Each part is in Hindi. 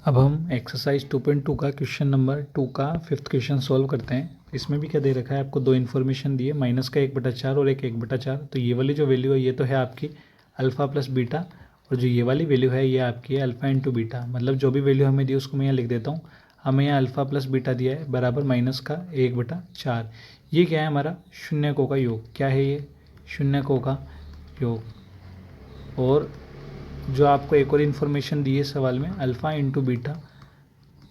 अब हम एक्सरसाइज 2.2 का क्वेश्चन नंबर 2 का 5th क्वेश्चन सॉल्व करते हैं। इसमें भी क्या दे रखा है, आपको दो इन्फॉर्मेशन दी है, माइनस का 1/4 और एक 1/4। तो ये वाली जो वैल्यू है ये तो है आपकी अल्फ़ा प्लस बीटा, और जो ये वाली वैल्यू है ये आपकी है अल्फ़ा इंटू बीटा। मतलब जो भी वैल्यू हमें दी उसको मैं यहाँ लिख देता हूँ। हमें यहाँ अल्फ़ा प्लस बीटा दिया है बराबर माइनस का 1/4। ये क्या है, हमारा शून्यकों का योग। क्या है ये? शून्यकों का योग। और जो आपको एक और इन्फॉर्मेशन दी है सवाल में, अल्फ़ा इंटू बीटा,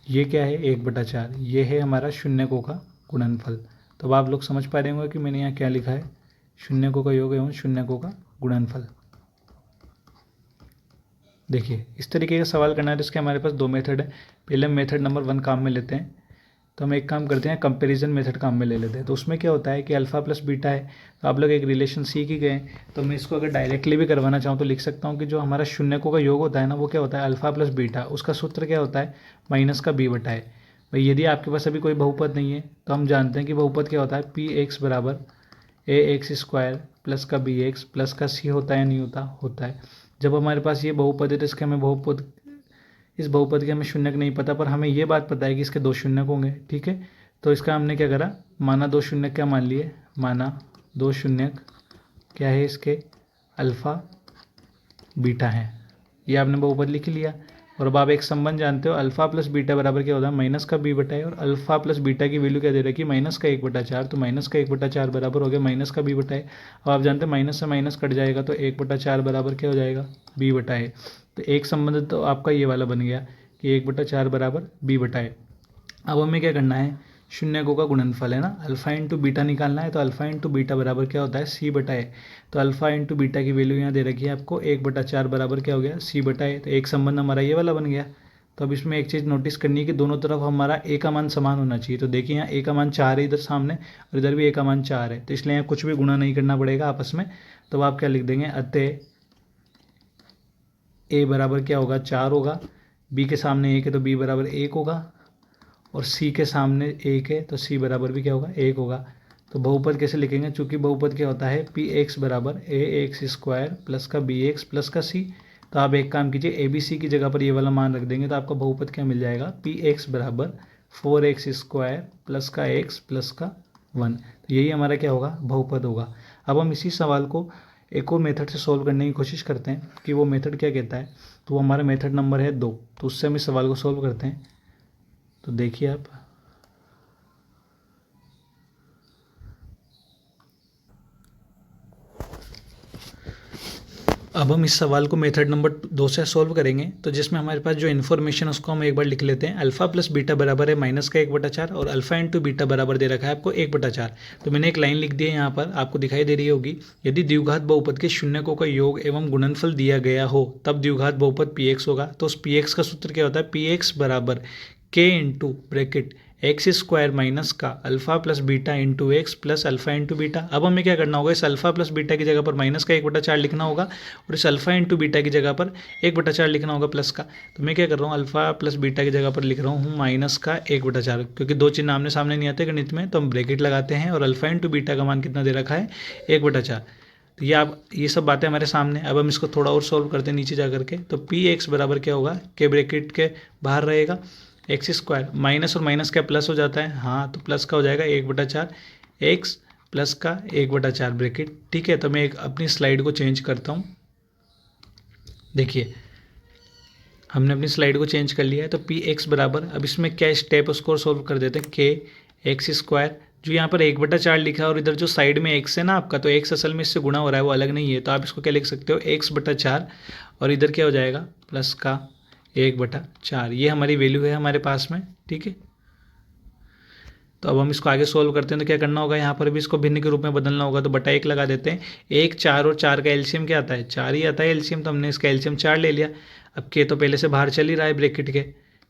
ये क्या है 1/4। ये है हमारा शून्यकों का गुणनफल। तो अब आप लोग समझ पा रहे होंगे कि मैंने यहाँ क्या लिखा है, शून्यकों का योग एवं शून्यकों का गुणनफल। देखिए इस तरीके का सवाल करना है तो इसके हमारे पास दो मेथड है। पहले हम मेथड नंबर 1 काम में लेते हैं। तो हम एक काम करते हैं, कंपैरिजन मेथड काम में ले लेते हैं। तो उसमें क्या होता है कि अल्फ़ा प्लस बीटा है, तो आप लोग एक रिलेशन सीख ही गए। तो मैं इसको अगर डायरेक्टली भी करवाना चाहूँ तो लिख सकता हूँ कि जो हमारा शून्यकों का योग होता है ना, वो क्या होता है अल्फ़ा प्लस बीटा। उसका सूत्र क्या होता है, माइनस का b बटा है। भाई यदि आपके पास अभी कोई बहुपद नहीं है तो हम जानते हैं कि बहुपद क्या होता है, पी एक्स बराबर ए एक्स स्क्वायर प्लस का बी एक्स प्लस का सी होता है या नहीं होता, होता है। जब हमारे पास ये बहुपद है तो इसके हमें बहुपद, इस बहुपद के हमें शून्यक नहीं पता, पर हमें ये बात पता है कि इसके दो शून्यक होंगे। ठीक है, तो इसका हमने क्या करा, माना दो शून्यक क्या मान लिए, माना दो शून्यक क्या है इसके, अल्फ़ा बीटा है। ये आपने बहुपद लिख लिया। और अब आप एक संबंध जानते हो, अल्फ़ा प्लस बीटा बराबर क्या होता है, माइनस का b बटा है। और अल्फ़ा प्लस बीटा की वैल्यू क्या दे रखी है, माइनस का 1/4। तो माइनस का 1/4 बराबर हो गया माइनस का b बटा है। अब आप जानते हैं माइनस से माइनस कट जाएगा तो 1/4 बराबर क्या हो जाएगा, b बटा है। तो एक संबंध तो आपका ये वाला बन गया कि 1/4 बराबर b बटा है। अब हमें क्या करना है, शून्यकों का गुणनफल है ना, अल्फ़ा इंटू बीटा निकालना है। तो अल्फ़ा इंटू बीटा बराबर क्या होता है, सी बटा है। तो अल्फ़ा इंटू बीटा की वैल्यू यहाँ दे रखी है आपको 1/4 बराबर क्या हो गया, सी बटा है। तो एक संबंध हमारा ये वाला बन गया। तो अब इसमें एक चीज़ नोटिस करनी है कि दोनों तरफ हमारा ए का मान समान होना चाहिए। तो देखिए यहाँ ए का मान 4 है इधर सामने, और इधर भी ए का मान 4 है। तो इसलिए यहाँ कुछ भी गुणा नहीं करना पड़ेगा आपस में। तो आप क्या लिख देंगे, अतः ए बराबर क्या होगा, 4 होगा। बी के सामने 1 है तो बी बराबर 1 होगा। और सी के सामने 1 है तो सी बराबर भी क्या होगा, 1 होगा। तो बहुपद कैसे लिखेंगे, चूंकि बहुपद क्या होता है, पी एक्स बराबर ए एक्स स्क्वायर प्लस का बी एक्स प्लस का सी। तो आप एक काम कीजिए, ए बी सी की जगह पर ये वाला मान रख देंगे तो आपका बहुपद क्या मिल जाएगा, पी एक्स बराबर 4x स्क्वायर प्लस का एक्स प्लस का 1। तो यही हमारा क्या होगा, बहुपद होगा। अब हम इसी सवाल को एक और मेथड से सॉल्व करने की कोशिश करते हैं कि वो मेथड क्या कहता है। तो वो हमारा मेथड नंबर है 2। तो उससे हम इस सवाल को सॉल्व करते हैं। तो देखिए आप, अब हम इस सवाल को मेथड नंबर 2 से सॉल्व करेंगे। तो जिसमें हमारे पास जो इन्फॉर्मेशन उसको हम एक बार लिख लेते हैं। अल्फ़ा प्लस बीटा बराबर है माइनस का 1/4 और अल्फ़ा इंटू बीटा बराबर दे रखा है आपको 1/4। तो मैंने एक लाइन लिख दी है यहाँ पर, आपको दिखाई दे रही होगी। यदि द्विघात बहुपद के शून्यकों का योग एवं गुणनफल दिया गया हो तब द्विघात बहुपद पी एक्स होगा। तो उस पी एक्स का सूत्र क्या होता है, पी एक्स बराबर k into bracket x square minus का alpha plus beta into x plus alpha into beta. अब हमें क्या करना होगा, इस अल्फ़ा प्लस बीटा की जगह पर माइनस का 1/4 लिखना होगा, और इस अल्फ़ा इंटू बीटा की जगह पर 1/4 लिखना होगा प्लस का। तो मैं क्या कर रहा हूँ, अल्फ़ा प्लस बीटा की जगह पर लिख रहा हूँ माइनस का 1/4, क्योंकि दो चिन्ह आमने सामने नहीं आते गणित में, तो हम ब्रैकेट लगाते हैं। और अल्फ़ा इंटू बीटा का मान कितना दे रखा है, 1/4। तो ये आप, ये सब बातें हमारे सामने। अब हम इसको थोड़ा और सॉल्व करते हैं नीचे जा करके। तो पी एक्स बराबर क्या होगा, के ब्रैकेट के बाहर रहेगा एक्स स्क्वायर, माइनस और माइनस क्या प्लस हो जाता है, हाँ तो प्लस का हो जाएगा 1/4 एक्स प्लस का 1/4 ब्रैकेट। ठीक है, तो मैं एक अपनी स्लाइड को चेंज करता हूँ। देखिए हमने अपनी स्लाइड को चेंज कर लिया है। तो पी एक्स बराबर, अब इसमें क्या स्टेप उसको सोल्व कर देते हैं, के एक्स स्क्वायर, जो यहाँ पर 1/4 लिखा है और इधर जो साइड में एक्स है ना आपका, तो एक्स असल में इससे गुणा हो रहा है, वो अलग नहीं है। तो आप इसको क्या लिख सकते हो, x/4, और इधर क्या हो जाएगा प्लस का 1/4। ये हमारी वैल्यू है हमारे पास में। ठीक है, तो अब हम इसको आगे सोल्व करते हैं। तो क्या करना होगा, यहाँ पर भी इसको भिन्न के रूप में बदलना होगा। तो बटा 1 लगा देते हैं। 1 4 और 4 का एलसीएम क्या आता है, 4 ही आता है एलसीएम। तो हमने इसका एलसीएम 4 ले लिया। अब के तो पहले से बाहर चल ही रहा है ब्रैकेट के।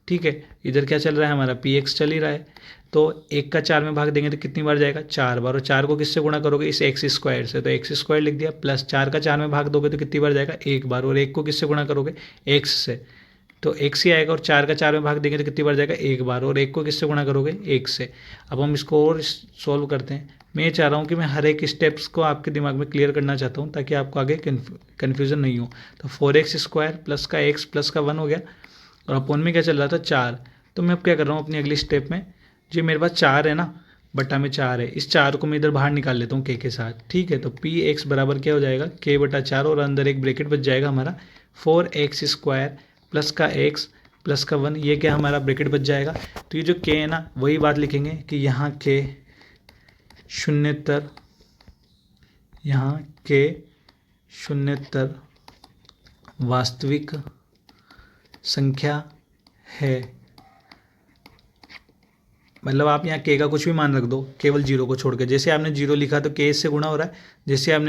ठीक है, इधर क्या चल रहा है हमारा, पी एक्स चल ही रहा है। तो 1 का 4 में भाग देंगे तो कितनी बार जाएगा, 4 बार। और 4 को किससे गुणा करोगे, इस एक्स स्क्वायर से, तो एक्स स्क्वायर लिख दिया। प्लस 4 का 4 में भाग दोगे तो कितनी बार जाएगा, 1 बार। और 1 को किससे गुणा करोगे, एक्स से, तो एक्स ही आएगा। और 4 का 4 में भाग देंगे तो कितनी बार जाएगा, 1 बार। और 1 को किससे गुणा करोगे, 1 से। अब हम इसको और सॉल्व करते हैं। मैं ये चाह रहा हूँ कि मैं हर एक स्टेप्स को आपके दिमाग में क्लियर करना चाहता हूँ ताकि आपको आगे कन्फ्यूज़न नहीं हो। तो 4x स्क्वायर प्लस का एक्स प्लस का 1 हो गया। और अपॉन में क्या चल रहा था 4। तो मैं अब क्या कर रहा हूँ अपनी अगली स्टेप में, जो मेरे पास 4 है ना, बटा में 4 है, इस 4 को मैं इधर बाहर निकाल लेता हूँ के साथ, ठीक है। तो पी एक्स बराबर क्या हो जाएगा, के बटा 4 और अंदर एक ब्रैकेट बच जाएगा हमारा 4x² प्लस का x प्लस का 1, ये क्या हमारा ब्रैकेट बच जाएगा। तो ये जो के है ना, वही बात लिखेंगे कि यहाँ के शून्यतर, यहाँ के शून्यतर वास्तविक संख्या है। मतलब आप यहाँ के का कुछ भी मान रख दो, केवल जीरो को छोड़ के। जैसे आपने जीरो लिखा तो के इससे गुणा हो रहा है,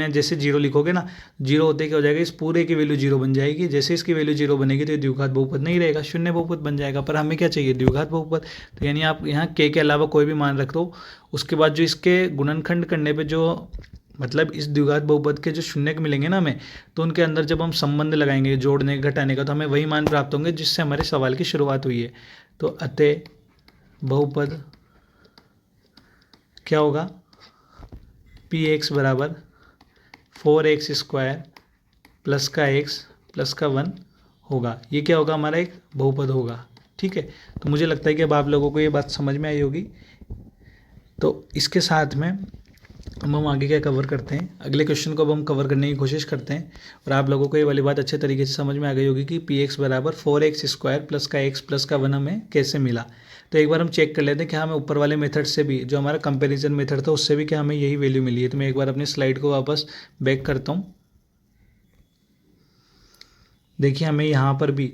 जैसे जीरो लिखोगे ना, जीरो होते क्या हो जाएगा, इस पूरे की वैल्यू जीरो बन जाएगी। जैसे इसकी वैल्यू जीरो बनेगी तो ये द्विघात बहुपद नहीं रहेगा, शून्य बहुपद बन जाएगा। पर हमें क्या चाहिए, द्विघात बहुपद। तो यानी आप यहाँ के अलावा कोई भी मान रख दो, उसके बाद जो इसके गुणनखंड करने पर जो मतलब इस द्विघात बहुपद के जो शून्यक मिलेंगे ना हमें, तो उनके अंदर जब हम संबंध लगाएंगे जोड़ने घटाने का, तो हमें वही मान प्राप्त होंगे जिससे हमारे सवाल की शुरुआत हुई है। तो अतः बहुपद क्या होगा, पी एक्स बराबर 4x² प्लस का x प्लस का 1 होगा। ये क्या होगा, हमारा एक बहुपद होगा, ठीक है। तो मुझे लगता है कि अब आप लोगों को ये बात समझ में आई होगी। तो इसके साथ में अब हम आगे क्या कवर करते हैं, अगले क्वेश्चन को अब हम कवर करने की कोशिश करते हैं। और आप लोगों को ये वाली बात अच्छे तरीके से समझ में आ गई होगी कि पी एक्स बराबर 4x² प्लस का x प्लस का 1 हमें कैसे मिला। तो एक बार हम चेक कर लेते हैं कि हमें ऊपर वाले मेथड से भी, जो हमारा कंपैरिजन मेथड था, उससे भी क्या हमें यही वैल्यू मिली है। तो मैं एक बार अपनी स्लाइड को वापस बैक करता हूँ। देखिए हमें यहाँ पर भी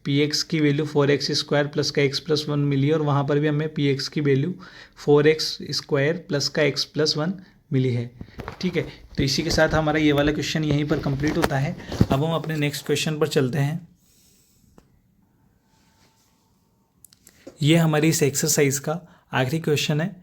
पी एक्स की वैल्यू 4x² प्लस का x प्लस 1 मिली है, और वहाँ पर भी हमें पी एक्स की वैल्यू 4x² प्लस का x प्लस 1 मिली है, ठीक है। तो इसी के साथ हमारा ये वाला क्वेश्चन यहीं पर कंप्लीट होता है। अब हम अपने नेक्स्ट क्वेश्चन पर चलते हैं। ये हमारी इस एक्सरसाइज का आखिरी क्वेश्चन है।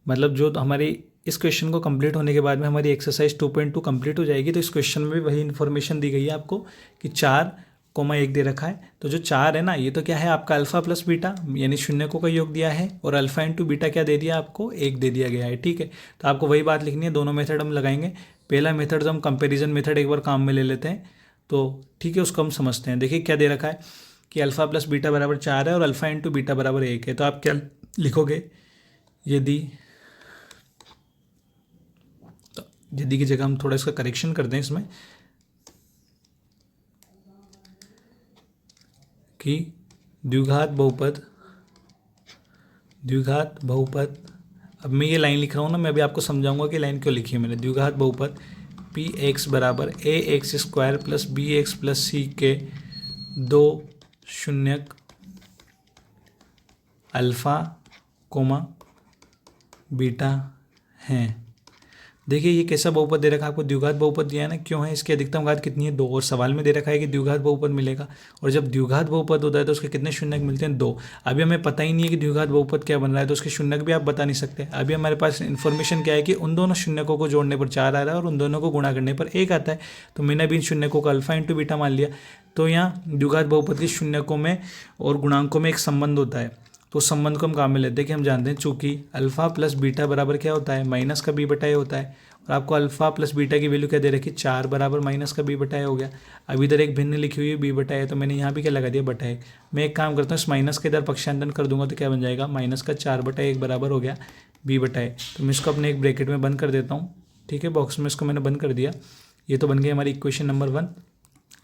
मतलब जो हमारी इस क्वेश्चन को कंप्लीट होने के बाद में हमारी एक्सरसाइज 2.2 कंप्लीट हो जाएगी। तो इस क्वेश्चन में भी वही इन्फॉर्मेशन दी गई है आपको कि 4,1 दे रखा है। तो जो 4 है ना, ये तो क्या है आपका अल्फा प्लस बीटा, यानी शून्यकों का योग दिया है, और अल्फा इंटू बीटा क्या दे दिया आपको, 1 दे दिया गया है, ठीक है। तो आपको वही बात लिखनी है, दोनों मेथड हम लगाएंगे। पहला मेथड जो हम कंपेरिजन मेथड एक बार काम में ले लेते हैं, तो ठीक है, उसको हम समझते हैं। देखिए क्या दे रखा है कि अल्फा प्लस बीटा बराबर 4 है और अल्फा इंटू बीटा बराबर 1 है। तो आप क्या लिखोगे, यदि की जगह हम थोड़ा इसका करेक्शन कर दें इसमें कि द्विघात बहुपद, अब मैं ये लाइन लिख रहा हूँ ना, मैं अभी आपको समझाऊंगा कि लाइन क्यों लिखी है मैंने। द्विघात बहुपद पी एक्स बराबर ax² plus bx plus c के दो शून्यक अल्फ़ा कोमा बीटा हैं। देखिए ये कैसा बहुपद दे रखा है आपको, द्विघात बहुपद दिया है ना, क्यों है, इसकी अधिकतम घात कितनी है, 2, और सवाल में दे रखा है कि द्विघात बहुपद मिलेगा। और जब द्विघात बहुपद होता है तो उसके कितने शून्यक मिलते हैं, 2। अभी हमें पता ही नहीं है कि द्विघात बहुपद क्या बन रहा है, तो उसके शून्यक भी आप बता नहीं सकते। अभी हमारे पास इन्फॉर्मेशन क्या है कि उन दोनों शून्यकों को जोड़ने पर 4 आ रहा है और उन दोनों को गुणा करने पर 1 आता है। तो मैंने भी इन शून्यकों का अल्फा इंटू बीटा मान लिया। तो यहाँ द्विघात बहुपद के शून्यकों में और गुणांकों में एक संबंध होता है, तो उस संबंध को हम काम में लेते हैं कि हम जानते हैं चूंकि अल्फा प्लस बीटा बराबर क्या होता है, माइनस का बी बटा ए होता है। और आपको अल्फा प्लस बीटा की वैल्यू क्या दे रखी, 4 बराबर माइनस का बी बटा ए हो गया। अब इधर एक भिन्न लिखी हुई है बी बटा ए, तो मैंने यहाँ भी क्या लगा दिया, बटा ए। मैं एक काम करता हूँ, इस माइनस के इधर पक्षांतरण कर दूंगा तो क्या बन जाएगा, माइनस का 4/1 बराबर हो गया बी बटा ए। तो मैं इसको अपने एक ब्रैकेट में बंद कर देता हूँ, ठीक है, बॉक्स में इसको मैंने बंद कर दिया। ये तो बन गई हमारी इक्वेशन नंबर 1।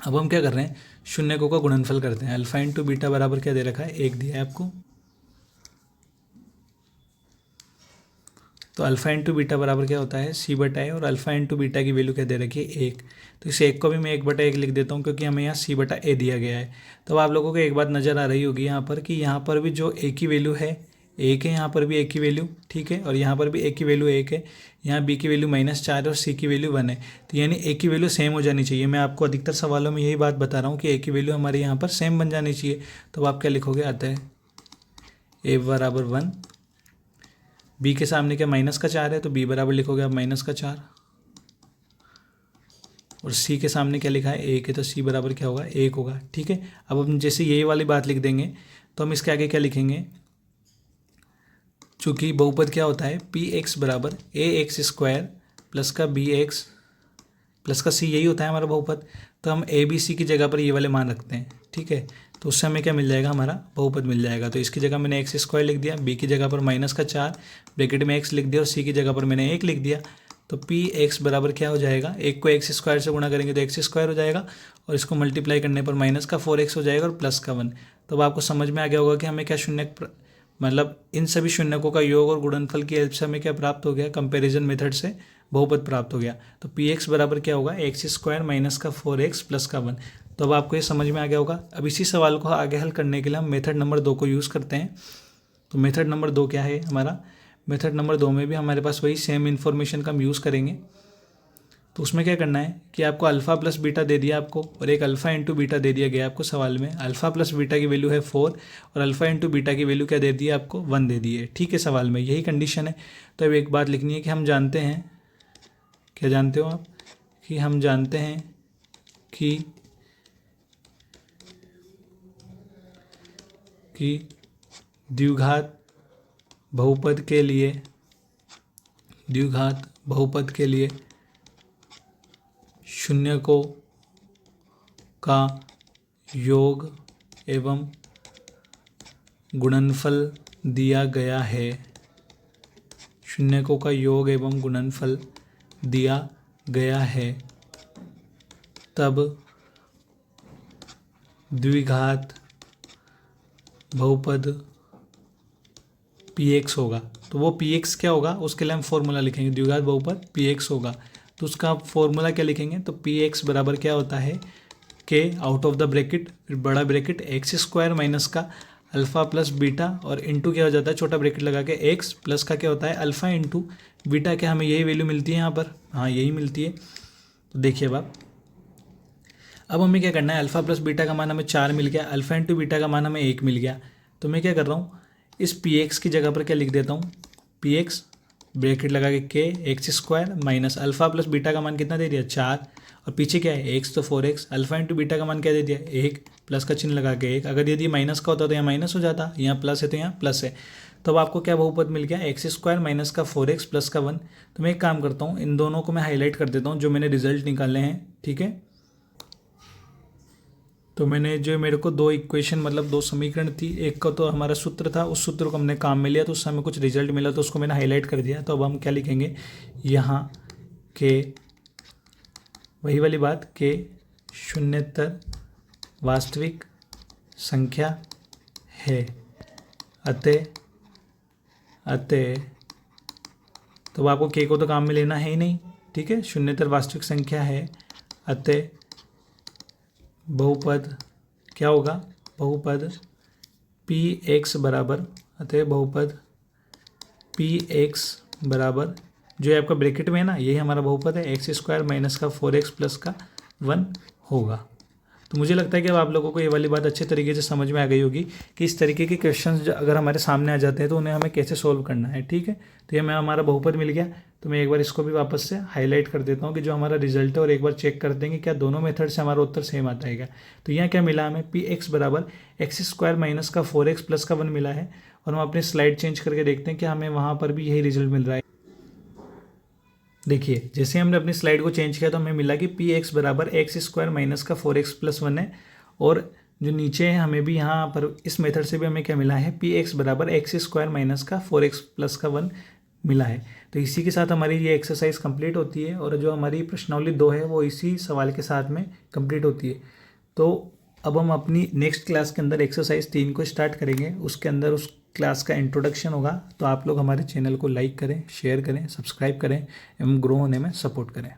अब हम क्या कर रहे हैं, शून्यकों का गुणनफल करते हैं। अल्फा इंटू बीटा बराबर क्या दे रखा है, 1 दिया है आपको। तो अल्फा इंटू बीटा बराबर क्या होता है, सी बटा ए, और अल्फा इंटू बीटा की वैल्यू क्या दे रखी है, 1। तो इस 1 को भी मैं 1/1 लिख देता हूँ क्योंकि हमें यहाँ सी बटा ए दिया गया है। तो आप लोगों को एक बात नज़र आ रही होगी यहाँ पर कि यहाँ पर भी जो ए की वैल्यू है 1 है, यहाँ पर भी ए की वैल्यू, ठीक है, और यहाँ पर भी ए की वैल्यू 1 है। यहाँ बी की वैल्यू -4 है और सी की वैल्यू 1 है। तो यानी ए की वैल्यू सेम हो जानी चाहिए। मैं आपको अधिकतर सवालों में यही बात बता रहा हूँ कि ए की वैल्यू हमारे यहाँ पर सेम बन जानी चाहिए। तो आप क्या लिखोगे, आता है ए बराबर 1, बी के सामने क्या माइनस का 4 है, तो बी बराबर लिखोगे आप -4, और सी के सामने क्या लिखा है, 1 है, तो सी बराबर क्या होगा, 1 होगा, ठीक है। अब हम जैसे यही वाली बात लिख देंगे तो हम इसके आगे क्या लिखेंगे, चूँकि बहुपद क्या होता है, पी एक्स बराबर ax² प्लस का bx प्लस का सी यही होता है हमारा बहुपद। तो हम ए बी सी की जगह पर ये वाले मान रखते हैं, ठीक है। तो उससे हमें क्या मिल जाएगा, हमारा बहुपद मिल जाएगा। तो इसकी जगह मैंने एक्स स्क्वायर लिख दिया, बी की जगह पर -4 ब्रैकेट में एक्स लिख दिया और सी की जगह पर मैंने 1 लिख दिया। तो पी एक्स बराबर क्या हो जाएगा, एक को एक्स स्क्वायर से गुणा करेंगे तो एक्स स्क्वायर हो जाएगा और इसको मल्टीप्लाई करने पर -4x हो जाएगा और प्लस का 1। तो अब आपको समझ में आ गया होगा कि हमें क्या शून्य मतलब इन सभी शून्यकों का योग और गुणनफल की हेल्प से हमें क्या प्राप्त हो गया, कंपैरिजन मेथड से बहुपद प्राप्त हो गया। तो पी एक्स बराबर क्या होगा, एक्स स्क्वायर -4x प्लस का 1। तो अब आपको ये समझ में आ गया होगा। अब इसी सवाल को आगे हल करने के लिए हम मेथड नंबर 2 को यूज़ करते हैं। तो मेथड नंबर 2 क्या है हमारा, मेथड नंबर 2 में भी हमारे पास वही सेम इन्फॉर्मेशन का हम यूज़ करेंगे। तो उसमें क्या करना है कि आपको अल्फ़ा प्लस बीटा दे दिया आपको और एक अल्फ़ा इंटू बीटा दे दिया गया आपको सवाल में। अल्फ़ा प्लस बीटा की वैल्यू है 4 और अल्फ़ा इंटू बीटा की वैल्यू क्या दे दी है आपको, 1 दे दी है, ठीक है। सवाल में यही कंडीशन है। तो अब एक बात लिखनी है कि हम जानते हैं, क्या जानते हो आप, कि हम जानते हैं कि द्विघात बहुपद के लिए शून्यकों का योग एवं गुणनफल दिया गया है। शून्यकों का योग एवं गुणनफल दिया गया है, तब द्विघात बहुपद px होगा। तो वो px क्या होगा, उसके लिए हम फॉर्मूला लिखेंगे, द्विघात बहुपद px होगा। तो उसका फॉर्मूला क्या लिखेंगे, तो px बराबर क्या होता है, के आउट ऑफ द ब्रैकेट बड़ा ब्रैकेट एक्स स्क्वायर माइनस का अल्फ़ा प्लस बीटा और इंटू क्या हो जाता है, छोटा ब्रैकेट लगा के एक्स प्लस का क्या होता है अल्फ़ा इंटू बीटा। क्या हमें यही वैल्यू मिलती है यहाँ पर, हाँ यही मिलती है। तो देखिए अब हमें क्या करना है, अल्फ़ा प्लस बीटा का मान हमें 4 मिल गया, अल्फ़ा इंटू बीटा का मान हमें 1 मिल गया। तो मैं क्या कर रहा हूँ, इस पी एक्स की जगह पर क्या लिख देता हूँ, पी एक्स ब्रैकेट लगा के x square minus alpha plus beta का मान कितना दे दिया 4 और पीछे क्या है एक्स, तो 4x। अल्फ़ा इंटू बीटा का मान क्या दे दिया 1, प्लस का चिन्ह लगा के 1। अगर यदि माइनस का होता तो यहाँ माइनस हो जाता, यहाँ प्लस है तो यहाँ प्लस है। तो अब आपको क्या बहुपद मिल गया, एक्स स्क्वायर माइनस का 4x प्लस का 1। तो मैं एक काम करता हूँ, इन दोनों को मैं हाईलाइट कर देता हूँ जो मैंने रिजल्ट निकाले हैं, ठीक है। तो मैंने जो मेरे को 2 इक्वेशन मतलब 2 समीकरण थी, एक का तो हमारा सूत्र था, उस सूत्र को हमने काम में लिया तो उससे हमें कुछ रिजल्ट मिला तो उसको मैंने हाईलाइट कर दिया। तो अब हम क्या लिखेंगे यहाँ के वही वाली बात के शून्यतर वास्तविक संख्या है, अतः तो आपको के को तो काम में लेना है ही नहीं, ठीक है। शून्यतर वास्तविक संख्या है, अतः बहुपद क्या होगा, बहुपद पी एक्स बराबर, अतः बहुपद पी एक्स बराबर जो है आपका ब्रैकेट में है ना, यही हमारा बहुपद है, एक्स स्क्वायर माइनस का 4x प्लस का 1 होगा। तो मुझे लगता है कि अब आप लोगों को ये वाली बात अच्छे तरीके से समझ में आ गई होगी कि इस तरीके के क्वेश्चंस अगर हमारे सामने आ जाते हैं तो उन्हें हमें कैसे सोल्व करना है, ठीक है। तो ये हमारा बहुपद मिल गया। तो मैं एक बार इसको भी वापस से हाईलाइट कर देता हूँ कि जो हमारा रिजल्ट है और एक बार चेक कर देंगे क्या दोनों मेथड से हमारा उत्तर सेम आता है क्या। तो यहाँ क्या मिला हमें, पी एक्स बराबर एक्स स्क्वायर माइनस का 4x प्लस का 1 मिला है। और हम अपनी स्लाइड चेंज करके देखते हैं कि हमें वहाँ पर भी यही रिजल्ट मिल रहा है। देखिए जैसे हमने अपनी स्लाइड को चेंज किया तो हमें मिला कि पी एक्स बराबर एक्स स्क्वायर माइनस का 4x प्लस 1 है। और जो नीचे है हमें भी यहाँ पर इस मेथड से भी हमें क्या मिला है, पी एक्स बराबर एक्स स्क्वायर माइनस का 4x प्लस का 1 मिला है। तो इसी के साथ हमारी ये एक्सरसाइज कंप्लीट होती है और जो हमारी प्रश्नावली 2 है वो इसी सवाल के साथ में कंप्लीट होती है। तो अब हम अपनी नेक्स्ट क्लास के अंदर एक्सरसाइज 3 को स्टार्ट करेंगे, उसके अंदर उस क्लास का इंट्रोडक्शन होगा। तो आप लोग हमारे चैनल को लाइक करें, शेयर करें, सब्सक्राइब करें एवं ग्रो होने में सपोर्ट करें।